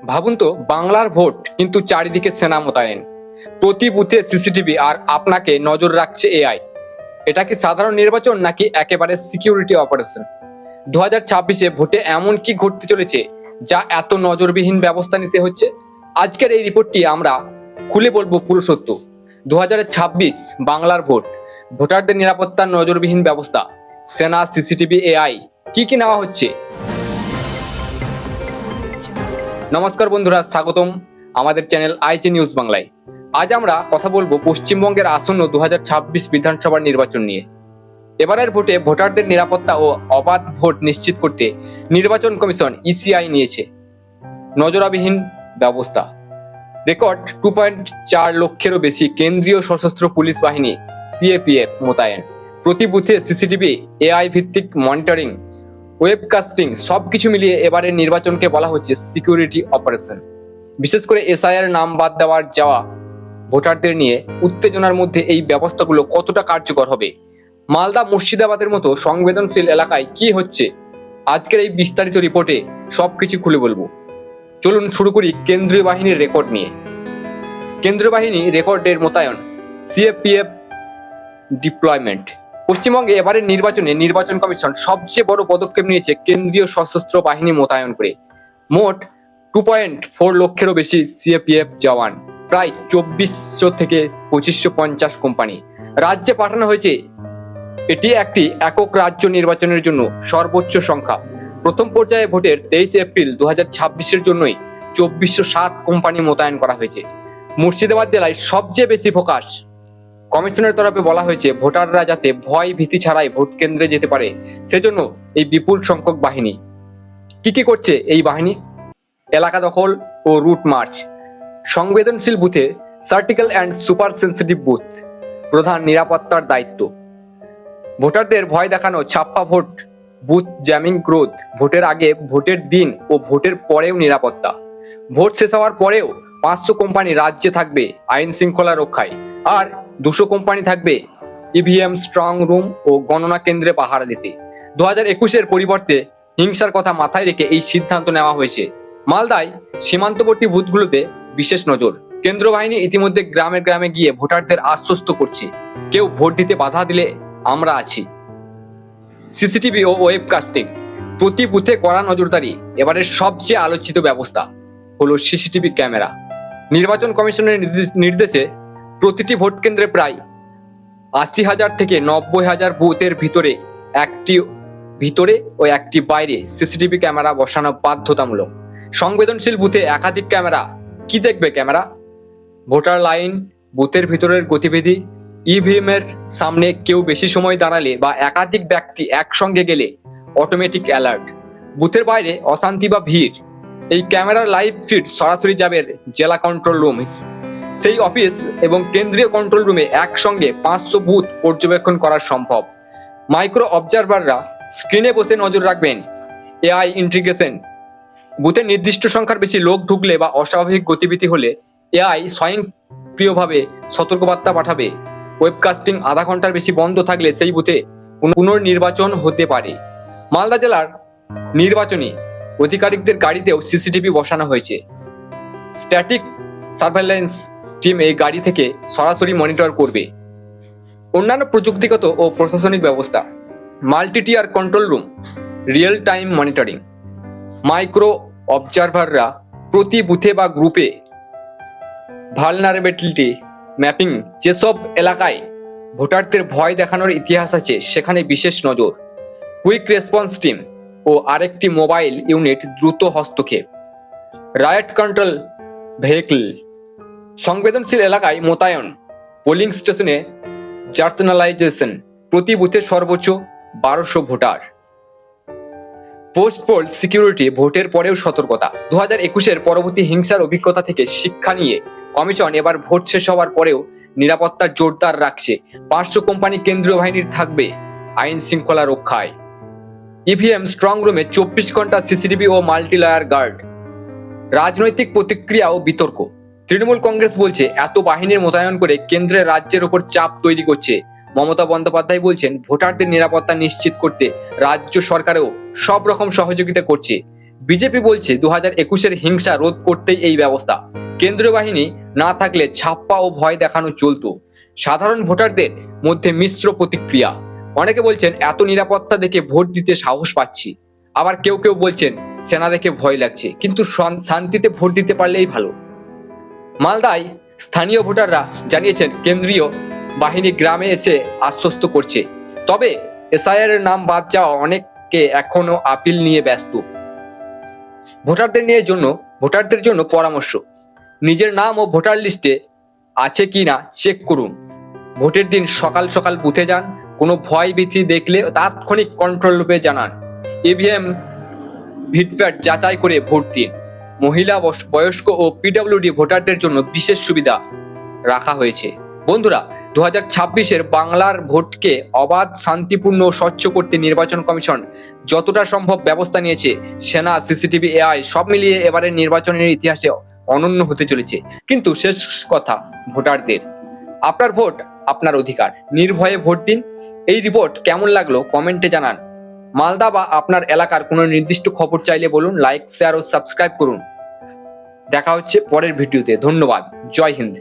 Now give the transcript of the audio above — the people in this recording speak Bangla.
ভাবুন তো, বাংলার ভোট কিন্তু চারিদিকে সেনা মোতায়েন, প্রতি বুথে সিসিটিভি, আর আপনাকে নজর রাখছে এআই। এটা কি সাধারণ নির্বাচন নাকি একেবারে সিকিউরিটি অপারেশন? 2026-এ ভোটে এমন কি ঘটতে চলেছে যা এত নজরবিহীন ব্যবস্থা নিতে হচ্ছে? আজকের এই রিপোর্টটি আমরা খুলে বলবো পুরো সত্য। 2026 বাংলার ভোট, ভোটারদের নিরাপত্তার নজরবিহীন ব্যবস্থা, সেনা, সিসিটিভি, এআই, কি কি নেওয়া হচ্ছে। নমস্কার বন্ধুরা, স্বাগতম আমাদের চ্যানেল আইজি নিউজ বাংলায়। আজ আমরা কথা বলবো পশ্চিমবঙ্গের আসন্ন 2026 বিধানসভা নির্বাচন নিয়ে। এবারের ভোটে ভোটারদের নিরাপত্তা ও অবাধ ভোট নিশ্চিত করতে নির্বাচন কমিশন ইসিআই নিয়েছে নজরাবিহীন ব্যবস্থা। রেকর্ড 2.4 লক্ষেরও বেশি কেন্দ্রীয় সশস্ত্র পুলিশ বাহিনী সিএপিএফ মোতায়েন, প্রতি বুথে সিসিটিভি, এআই ভিত্তিক মনিটরিং, ওয়েবকাস্টিং, সবকিছু মিলিয়ে এবারের নির্বাচনকে বলা হচ্ছে সিকিউরিটি অপারেশন। বিশেষ করে এসআইআর নাম বাদ দেওয়ার যাওয়া ভোটারদের নিয়ে উত্তেজনার মধ্যে এই ব্যবস্থাগুলো কতটা কার্যকর হবে? মালদা, মুর্শিদাবাদের মতো সংবেদনশীল এলাকায় কি হচ্ছে? আজকের এই বিস্তারিত রিপোর্টে সবকিছু খুলে বলবো। চলুন শুরু করি কেন্দ্রীয় বাহিনীর রেকর্ড নিয়ে। কেন্দ্রীয় বাহিনী রেকর্ডের মোতায়েন, সিএপিএফ ডিপ্লয়মেন্ট। পশ্চিমবঙ্গে এবারের নির্বাচনে নির্বাচন কমিশন সবচেয়ে বড় পদক্ষেপ নিয়েছে কেন্দ্রীয় সশস্ত্র বাহিনী মোতায়েন করে। মোট 2.4 লক্ষেরও বেশি সিএপিএফ জওয়ান, প্রায় 2400 থেকে 2550 কোম্পানি রাজ্যে পাঠানো হয়েছে। এটি একটি একক রাজ্য নির্বাচনের জন্য সর্বোচ্চ সংখ্যা। প্রথম পর্যায়ে ভোটের 23 এপ্রিল 2026-এর জন্যই 2407 কোম্পানি মোতায়েন করা হয়েছে। মুর্শিদাবাদ জেলায় সবচেয়ে বেশি ফোকাস। কমিশনের তরফে বলা হয়েছে ভোটাররা যাতে ভয় ভীতি ছাড়াই ভোট কেন্দ্রে যেতে পারে, সেজন্য এই বিপুল সংখ্যক বাহিনী। কি কি করছে এই বাহিনী? এলাকা দখল ও রুট মার্চ, সংবেদনশীল বুথে সার্টিক্যাল অ্যান্ড সুপার সেন্সিটিভ বুথ, প্রধান নিরাপত্তার দায়িত্ব। ভোটারদের ভয় দেখানো, ছাপ্পা ভোট, বুথ জ্যামিং রোধ, ভোটের আগে, ভোটের দিন ও ভোটের পরেও নিরাপত্তা। ভোট শেষ হওয়ার পরেও 500 কোম্পানি রাজ্যে থাকবে আইন শৃঙ্খলা রক্ষায়, আর 200 কোম্পানি থাকবে ইভিএম স্ট্রং রুম ও গণনা কেন্দ্রে পাহারা দিতে। 2021-এর পরিবর্তে হিংসার কথা মাথায় রেখে এই সিদ্ধান্ত নেওয়া হয়েছে। মালদায় সীমান্তবর্তী বুথগুলোতে বিশেষ নজর। কেন্দ্র বাহিনী ইতিমধ্যে গ্রামে গ্রামে গিয়ে ভোটারদের আশ্বস্ত করছে, কেউ ভোট দিতে বাধা দিলে আমরা আছি। সিসিটিভি ও ওয়েবকাস্টিং, প্রতি বুথে কড়া নজরদারি। এবারের সবচেয়ে আলোচিত ব্যবস্থা হলো সিসিটিভি ক্যামেরা। নির্বাচন কমিশনের নির্দেশে প্রতিটি ভোট কেন্দ্রে প্রায় 80,000 থেকে 90,000 বুথের ভিতরে ও একটি বাইরে সিসিটিভি ক্যামেরা বসানো বাধ্যতামূলক। সংবেদনশীল বুথে একাধিক ক্যামেরা। কি দেখবে ক্যামেরা? ভোটার লাইন, বুথের ভিতরের গতিবিধি, ইভিএম এর সামনে কেউ বেশি সময় দাঁড়ালে বা একাধিক ব্যক্তি একসঙ্গে গেলে অটোমেটিক অ্যালার্ট। বুথের বাইরে অশান্তি বা ভিড়, এই ক্যামেরার লাইভ ফিড সরাসরি যাবে জেলা কন্ট্রোল রুম। সেই অফিস এবং কেন্দ্রীয় কন্ট্রোল রুমে একসঙ্গে 500 বুথ পর্যবেক্ষণ করা সম্ভব। মাইক্রো অবজারভাররা স্ক্রিনে বসে নজর রাখবেন। এআই ইন্টিগ্রেশন, বুথে নির্দিষ্ট সংখ্যার বেশি লোক ঢুকলে বা অস্বাভাবিক গতিবিধি হলে এআই স্বয়ংক্রিয়ভাবে সতর্কবার্তা পাঠাবে। ওয়েবকাস্টিং, আধা ঘন্টার বেশি বন্ধ থাকলে সেই বুথে পুনর্নির্বাচন হতে পারে। মালদা জেলার নির্বাচনী আধিকারিকদের গাড়িতেও সিসিটিভি বসানো হয়েছে। স্ট্যাটিক সার্ভেইলেন্স টিম এই গাড়ি থেকে সরাসরি মনিটর করবে। অন্যান্য প্রযুক্তিগত ও প্রশাসনিক ব্যবস্থা, multi tier control room, real time monitoring, micro অবজারভাররা প্রতি বুথে বা গ্রুপে ভালনারেবিলিটি ম্যাপিং। যেসব এলাকায় ভোটারদের ভয় দেখানোর ইতিহাস আছে সেখানে বিশেষ নজর। কুইক রেসপন্স টিম ও আরেকটি মোবাইল ইউনিট দ্রুত হস্তক্ষেপ। রায়ট কন্ট্রোল ভেহিকল, সংবেদনশীল এলাকায় মোতায়েন। পোলিং স্টেশনে জার্সনালাইজেশন, প্রতি বুথে সর্বোচ্চ 1200 ভোটার। পোস্ট পোল সিকিউরিটি, ভোটের পরেও সতর্কতা। 2021-এর পরবর্তী হিংসার অভিজ্ঞতা থেকে শিক্ষা নিয়ে কমিশন এবার ভোট শেষ হওয়ার পরেও নিরাপত্তা জোরদার রাখছে। 500 কোম্পানি কেন্দ্রীয় বাহিনীর থাকবে আইন শৃঙ্খলা রক্ষায়। ইভিএম স্ট্রং রুমে 24 ঘন্টা সিসিটিভি ও মাল্টিলেয়ার গার্ড। রাজনৈতিক প্রতিক্রিয়া ও বিতর্ক। তৃণমূল কংগ্রেস বলছে এত বাহিনীর মোতায়েন করে কেন্দ্রের রাজ্যের উপর চাপ তৈরি করছে। মমতা বন্দ্যোপাধ্যায় বলছেন ভোটারদের নিরাপত্তা নিশ্চিত করতে রাজ্য সরকারও সব রকম সহযোগিতা করছে। বিজেপি বলছে 2021-এর হিংসা রোধ করতেই এই ব্যবস্থা। কেন্দ্রীয় বাহিনী না থাকলে ছাপ্পা ও ভয় দেখানো চলতো। সাধারণ ভোটারদের মধ্যে মিশ্র প্রতিক্রিয়া। অনেকে বলছেন এত নিরাপত্তা দেখে ভোট দিতে সাহস পাচ্ছি, আবার কেউ কেউ বলছেন সেনা দেখে ভয় লাগছে, কিন্তু শান্তিতে ভোট দিতে পারলেই ভালো। মালদায় স্থানীয় ভোটাররা জানিয়েছেন কেন্দ্রীয় বাহিনী গ্রামে এসে আশ্বস্ত করছে, তবে এসআইআর এর নাম বাদ যাওয়া অনেকে এখনো আপিল নিয়ে ব্যস্ত। ভোটারদের জন্য পরামর্শ: নিজের নাম ও ভোটার লিস্টে আছে কিনা চেক করুন। ভোটের দিন সকাল সকাল বুথে যান। কোনো ভয় ভীতি দেখলে তাৎক্ষণিক কন্ট্রোল রুমে জানান। ইভিএম ভিভিপ্যাট যাচাই করে ভোট দিন। মহিলা, বয়স্ক ও পিডব্লিউডি ভোটারদের জন্য বিশেষ সুবিধা রাখা হয়েছে। বন্ধুরা, 2026-এর বাংলার ভোটকে অবাধ, শান্তিপূর্ণ ও স্বচ্ছ করতে নির্বাচন কমিশন যতটা সম্ভব ব্যবস্থা নিয়েছে। সেনা, সিসিটিভি, এআই সব মিলিয়ে এবারের নির্বাচনের ইতিহাসে অনন্য হতে চলেছে। কিন্তু শেষ কথা ভোটারদের, আপনার ভোট আপনার অধিকার, নির্ভয়ে ভোট দিন। এই রিপোর্ট কেমন লাগলো কমেন্টে জানান। মালদা বা আপনার এলাকার কোনো নির্দিষ্ট খবর চাইলে বলুন। লাইক, শেয়ার ও সাবস্ক্রাইব করুন। দেখা হচ্ছে পরের ভিডিওতে। ধন্যবাদ। জয় হিন্দ।